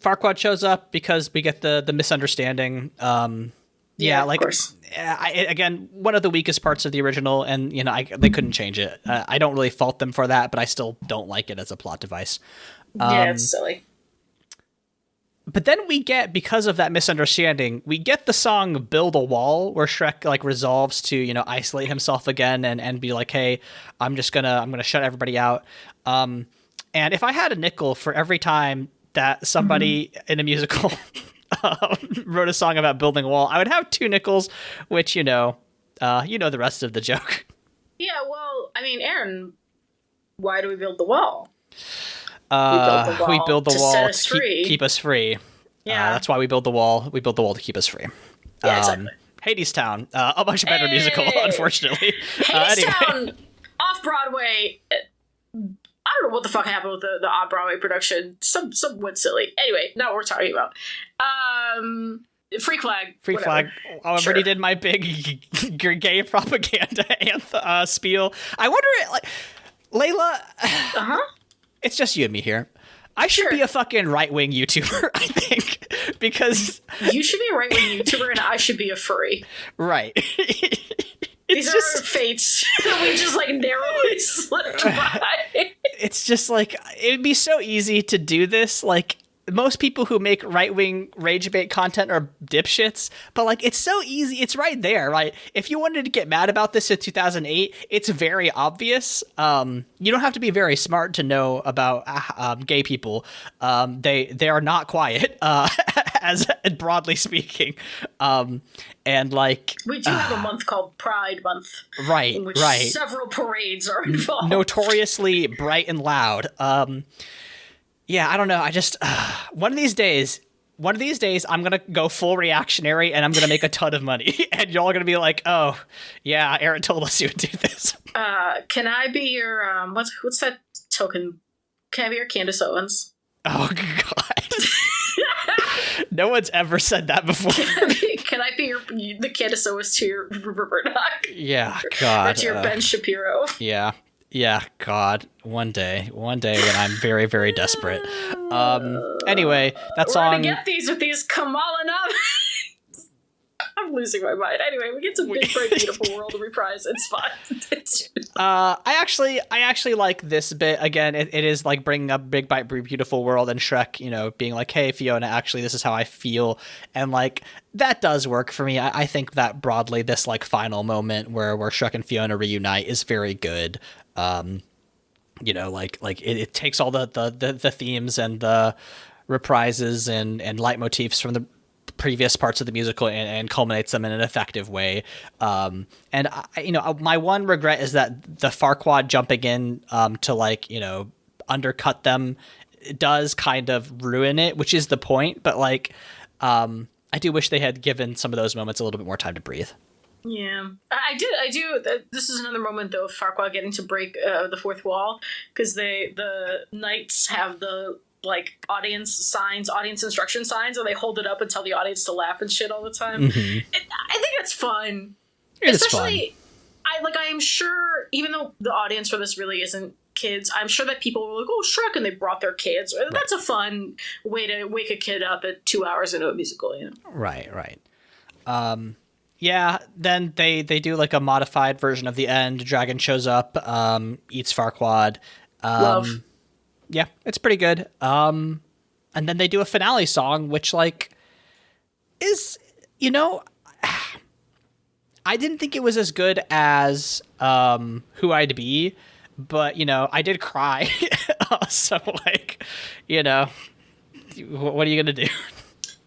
Farquaad shows up because we get the misunderstanding. Yeah, like, of course. Again, one of the weakest parts of the original, and they couldn't change it. I don't really fault them for that, but I still don't like it as a plot device. Yeah, it's silly. But then we get, because of that misunderstanding, we get the song Build a Wall, where Shrek like resolves to, isolate himself again and be like, hey, I'm gonna shut everybody out. And if I had a nickel for every time that somebody in a musical wrote a song about building a wall, I would have 2 nickels, which, the rest of the joke. Yeah, well, I mean, Aaron, why do we build the wall? We build the wall set us to free. keep us free. Yeah. That's why we build the wall. We build the wall to keep us free. Yeah, exactly. Hadestown, a much better musical, unfortunately. Hadestown, off-Broadway. I don't know what the fuck happened with the off-Broadway production. Some went silly. Anyway, not what we're talking about. Freak Flag. I already did my big gay propaganda spiel. I wonder, like, Leyla... It's just you and me here. I should be a fucking right-wing YouTuber, I think, because... You should be a right-wing YouTuber, and I should be a furry. Right. These are our fates that we just, like, narrowly slipped by. It's just, like, it'd be so easy to do this, like... Most people who make right-wing rage bait content are dipshits, but like it's so easy. It's right there, right? If you wanted to get mad about this in 2008, it's very obvious. You don't have to be very smart to know about gay people. They are not quiet, as broadly speaking. And like we do have a month called Pride Month, right? In which right. Several parades are involved. Notoriously bright and loud. Yeah, I don't know. I just one of these days, I'm gonna go full reactionary and I'm gonna make a ton of money, and y'all are gonna be like, "Oh, yeah, Aaron told us you would do this." Can I be your what's that token? Can I be your Candace Owens? Oh God, no one's ever said that before. Can I be the Candace Owens to your Rupert Murdoch? Yeah, God. Or to your Ben Shapiro? Yeah, God. One day when I'm very, very desperate. Anyway, that song... We're gonna get these with these Kamala Navi. I'm losing my mind. Anyway, we get to Big Bright Beautiful World to reprise. It's fun. I actually like this bit. Again, it is like bringing up Big Bright Beautiful World and Shrek, being like, hey, Fiona, actually, this is how I feel. And like, that does work for me. I think that broadly, this like final moment where Shrek and Fiona reunite is very good. It takes all the themes and the reprises and leitmotifs from the previous parts of the musical and culminates them in an effective way. My one regret is that the Farquaad jumping in to undercut them does kind of ruin it, which is the point. But I do wish they had given some of those moments a little bit more time to breathe. Yeah, I do. This is another moment, though, of Farquaad getting to break the fourth wall, because the knights have the audience instruction signs, and they hold it up and tell the audience to laugh and shit all the time. Mm-hmm. I think it's fun. Especially, fun. I am sure, even though the audience for this really isn't kids, I'm sure that people were like, "Oh, Shrek," and they brought their kids. Right. That's a fun way to wake a kid up at 2 hours into a musical, Right. Yeah, then they do like a modified version of the end. Dragon shows up, eats Farquaad. Love. Yeah, it's pretty good. And then they do a finale song, which is, I didn't think it was as good as Who I'd Be, but, I did cry. So, what are you going to do?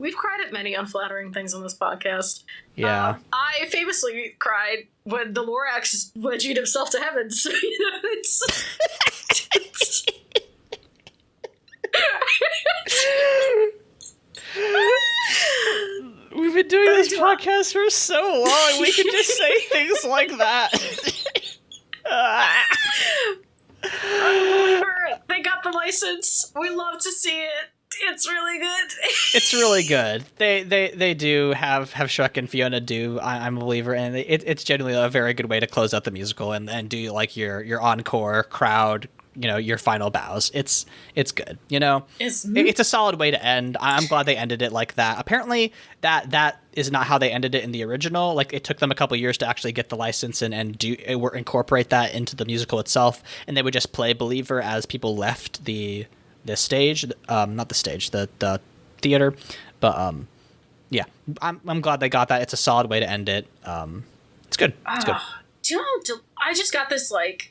We've cried at many unflattering things on this podcast. Yeah. I famously cried when the Lorax wedged himself to heaven. So, it's... We've been doing this podcast for so long. We can just say things like that. They got the license. We love to see it. It's really good. It's really good. They do have Shrek and Fiona do. I'm a believer, and it's genuinely a very good way to close out the musical and do like your encore crowd. Your final bows. It's good. It's a solid way to end. I'm glad they ended it like that. Apparently, that is not how they ended it in the original. Like, it took them a couple years to actually get the license and incorporate that into the musical itself. And they would just play Believer as people left the stage, not the stage, the theater. But yeah, I'm glad they got that. It's a solid way to end it. It's good. It's good. Do you know? I just got this like.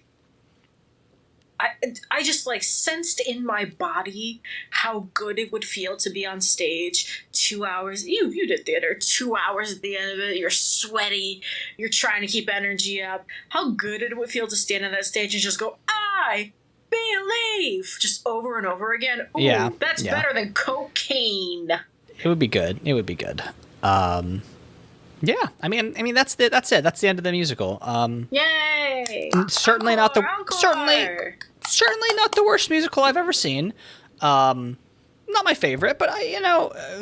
I just like sensed in my body how good it would feel to be on stage 2 hours. You did theater 2 hours at the end of it. You're sweaty. You're trying to keep energy up. How good it would feel to stand on that stage and just go, I believe, just over and over again. Ooh, yeah, that's better than cocaine. It would be good. It would be good. Yeah, I mean that's it. That's the end of the musical. Yay! Certainly not the certainly not the worst musical I've ever seen. Not my favorite, but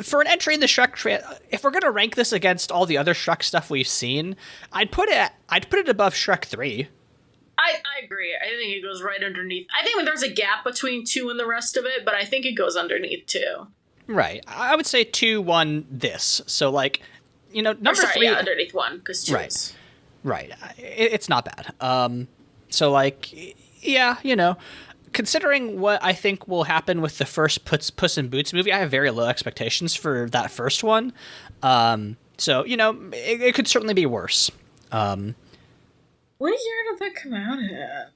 for an entry in the Shrek, if we're gonna rank this against all the other Shrek stuff we've seen, I'd put it above Shrek 3. I agree. I think it goes right underneath. I think there's a gap between 2 and the rest of it, but I think it goes underneath 2. Right. I would say 2, 1, this. So like. Number 3 underneath 1 because 2 is right. It's not bad. So like, yeah, considering what I think will happen with the first Puss in Boots movie, I have very low expectations for that first one. So it could certainly be worse. What year did that come out at?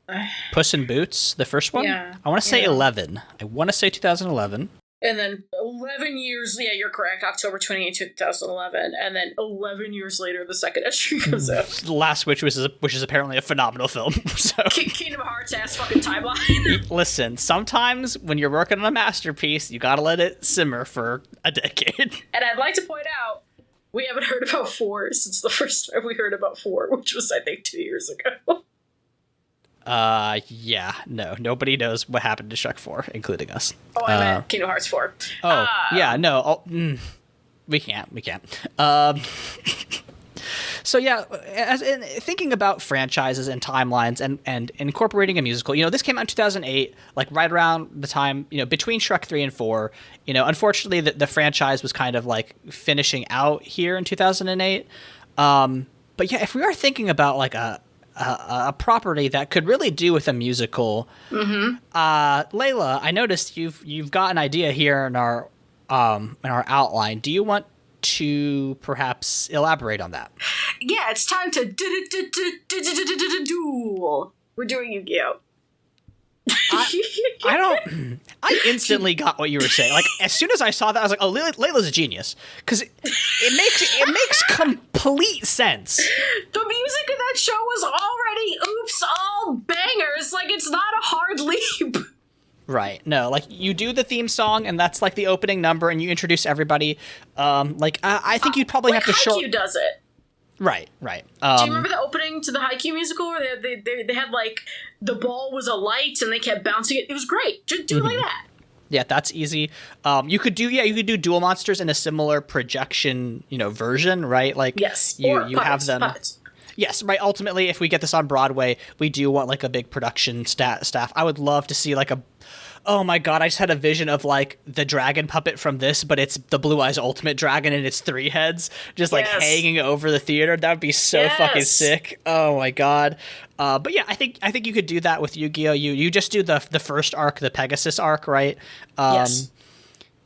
Puss in Boots, the first one. Yeah, I want to say 11. I want to say 2011. And then 11 years, yeah, you're correct, October 28, 2011. And then 11 years later, the second entry comes out. The Last Witch, which is apparently a phenomenal film. So Kingdom Hearts ass fucking timeline. Listen, sometimes when you're working on a masterpiece, you gotta let it simmer for a decade. And I'd like to point out, we haven't heard about 4 since the first time we heard about 4, which was, I think, 2 years ago. Yeah, no, nobody knows what happened to Shrek 4, including us. Oh, I meant Kingdom Hearts 4. Yeah, no, we can't. So yeah, as in thinking about franchises and timelines and incorporating a musical, this came out in 2008, like right around the time, between Shrek 3 and 4. Unfortunately, the franchise was kind of like finishing out here in 2008. But yeah, if we are thinking about like a property that could really do with a musical. Mm-hmm. Leyla, I noticed you've got an idea here in our outline. Do you want to perhaps elaborate on that? Yeah, it's time to duel. We're doing Yu-Gi-Oh! I instantly got what you were saying. Like, as soon as I saw that, I was like, oh, Layla's a genius. Because it makes complete sense. The music in that show was already all bangers. Like, it's not a hard leap. Right. No, like, you do the theme song, and that's, like, the opening number, and you introduce everybody. I think you'd probably have to show... Haikyuu does it. Right. Do you remember the opening to the Haikyuu musical where they had, like, the ball was a light, and they kept bouncing it? It was great. Just do it like that. Yeah, that's easy. You could do Duel Monsters in a similar projection, version, right? Like, yes, you puppets, have them... Puppets. Yes, right. Ultimately, if we get this on Broadway, we do want like a big production staff. I would love to see like a... Oh my god, I just had a vision of like the dragon puppet from this, but it's the Blue Eyes Ultimate Dragon and it's 3 heads just like hanging over the theater. That would be so fucking sick. Oh my god. But yeah, I think you could do that with Yu-Gi-Oh! You just do the first arc, the Pegasus arc, right? Yes.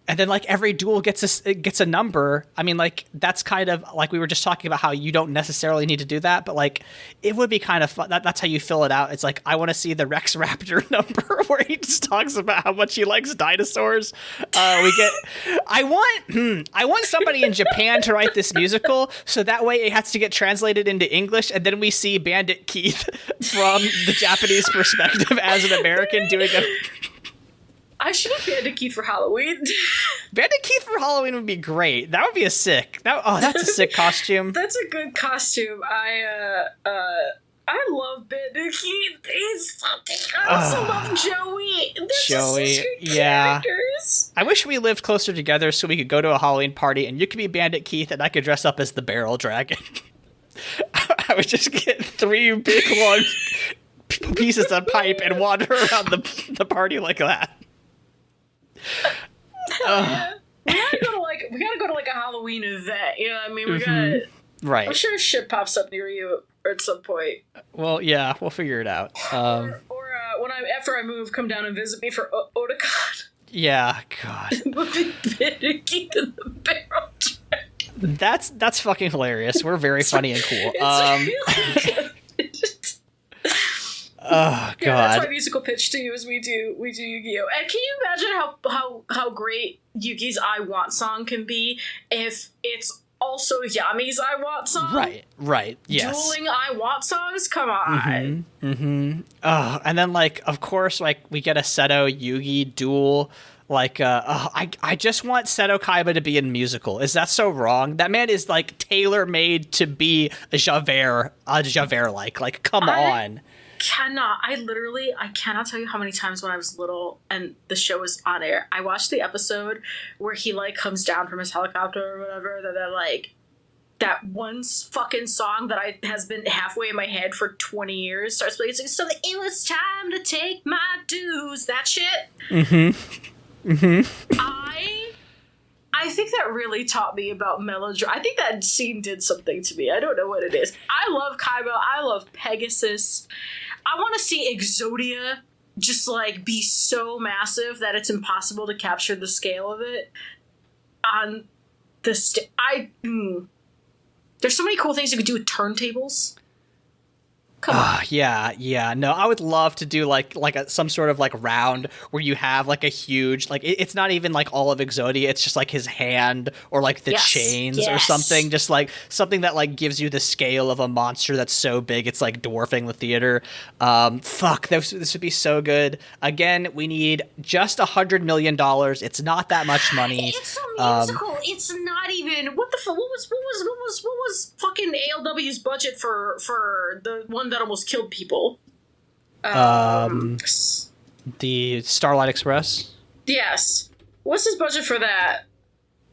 And then like every duel gets a number. I mean, like that's kind of like we were just talking about how you don't necessarily need to do that, but like it would be kind of fun. That's how you fill it out. It's like I want to see the Rex Raptor number where he just talks about how much he likes dinosaurs. I want somebody in Japan to write this musical so that way it has to get translated into English, and then we see Bandit Keith from the Japanese perspective as an American doing a. I should have Bandit Keith for Halloween. Bandit Keith for Halloween would be great. That would be that's a sick costume. That's a good costume. I love Bandit Keith. He's fucking. I also love Joey. They're Joey, just such good characters. I wish we lived closer together so we could go to a Halloween party and you could be Bandit Keith and I could dress up as the Barrel Dragon. I would just get 3 big long pieces of pipe and wander around the party like that. Yeah. We gotta go to like a Halloween event. You know what I mean? We gotta. Right. I'm sure shit pops up near you at some point. Well, yeah, we'll figure it out. Or when after I move, come down and visit me for Otakon. Yeah, God. We'll be Keith in the Barrel Dragon. That's fucking hilarious. We're very funny and cool. It's really good. Oh God! Yeah, that's my musical pitch to you. Is we do Yu-Gi-Oh! And can you imagine how great Yugi's "I Want" song can be if it's also Yami's "I Want" song? Right. Yes. Dueling "I Want" songs. Come on. Oh, and then like of course like we get a Seto Yugi duel. Like, I just want Seto Kaiba to be in musical. Is that so wrong? That man is like tailor made to be a Javert like. Like, come on. I cannot tell you how many times when I was little and the show was on air, I watched the episode where he like comes down from his helicopter or whatever, that like that one fucking song that has been halfway in my head for 20 years starts playing. It's like, so it was time to take my dues. That shit. I think that really taught me about melodrama. I think that scene did something to me. I don't know what it is. I love Kaiba. I love Pegasus. I want to see Exodia just like be so massive that it's impossible to capture the scale of it on the There's so many cool things you could do with turntables. Come on. Yeah. No, I would love to do like some sort of like round where you have like a huge like it's not even like all of Exodia. It's just like his hand or like the chains or something. Just like something that like gives you the scale of a monster that's so big it's like dwarfing the theater. This would be so good. Again, we need just $100 million. It's not that much money. It's a musical. It's not even what was fucking ALW's budget for the one that almost killed people. The Starlight Express. Yes. What's his budget for that?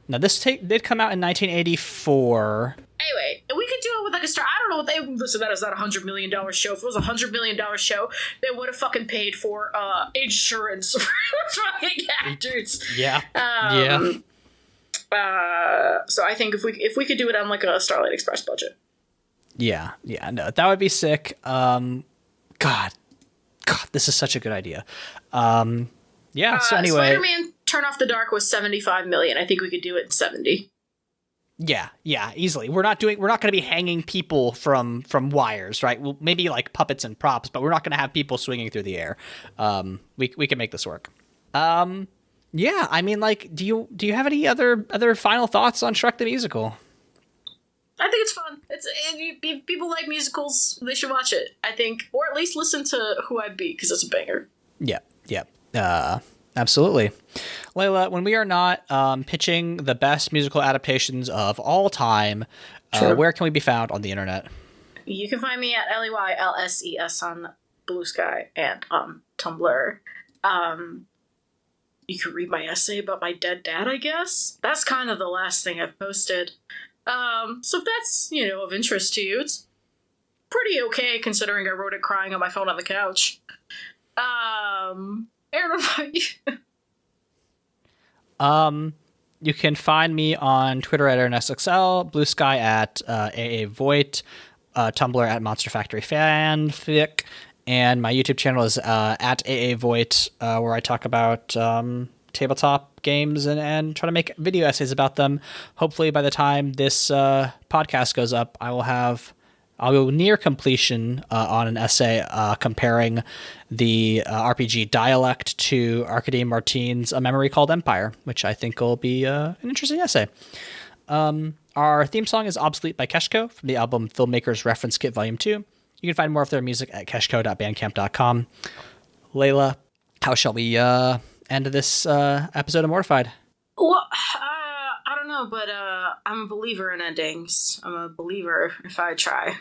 Now this did come out in 1984. Anyway, we could do it with like a star. I don't know what they listen. That is not $100 million show. If it was $100 million show, they would have fucking paid for insurance for fucking actors. Yeah. So I think if we could do it on like a Starlight Express budget. Yeah, no, that would be sick. God, this is such a good idea. So anyway, Spider-Man Turn Off the Dark was $75 million. I think we could do it in 70. Yeah, easily. We're not going to be hanging people from wires, right? Well, maybe like puppets and props, but we're not going to have people swinging through the air. We can make this work. Yeah, I mean, like, do you have any other final thoughts on Shrek the Musical? I think it's fun. If people like musicals, they should watch it, I think. Or at least listen to Who I'd Be, because it's a banger. Yeah. Absolutely. Leyla, when we are not pitching the best musical adaptations of all time, where can we be found on the internet? You can find me at LEYLSES on Blue Sky and Tumblr. You can read my essay about my dead dad, I guess. That's kind of the last thing I've posted. So if that's, of interest to you, it's pretty okay considering I wrote it crying on my phone on the couch. Aaron, what about you? You can find me on Twitter at AaronSXL, Blue Sky at AA Voigt, Tumblr at Monster Factory Fanfic, and my YouTube channel is at AA Voigt, where I talk about tabletop games and try to make video essays about them. Hopefully by the time this podcast goes up, I'll go near completion on an essay comparing the RPG Dialect to Arkady Martine's A Memory Called Empire, which I think will be an interesting essay. Our theme song is Obsolete by Keshco from the album Filmmaker's Reference Kit Volume 2. You can find more of their music at keshco.bandcamp.com. Leyla, how shall we end this episode of Mortified? Well, I don't know, but I'm a believer in endings. I'm a believer if I try.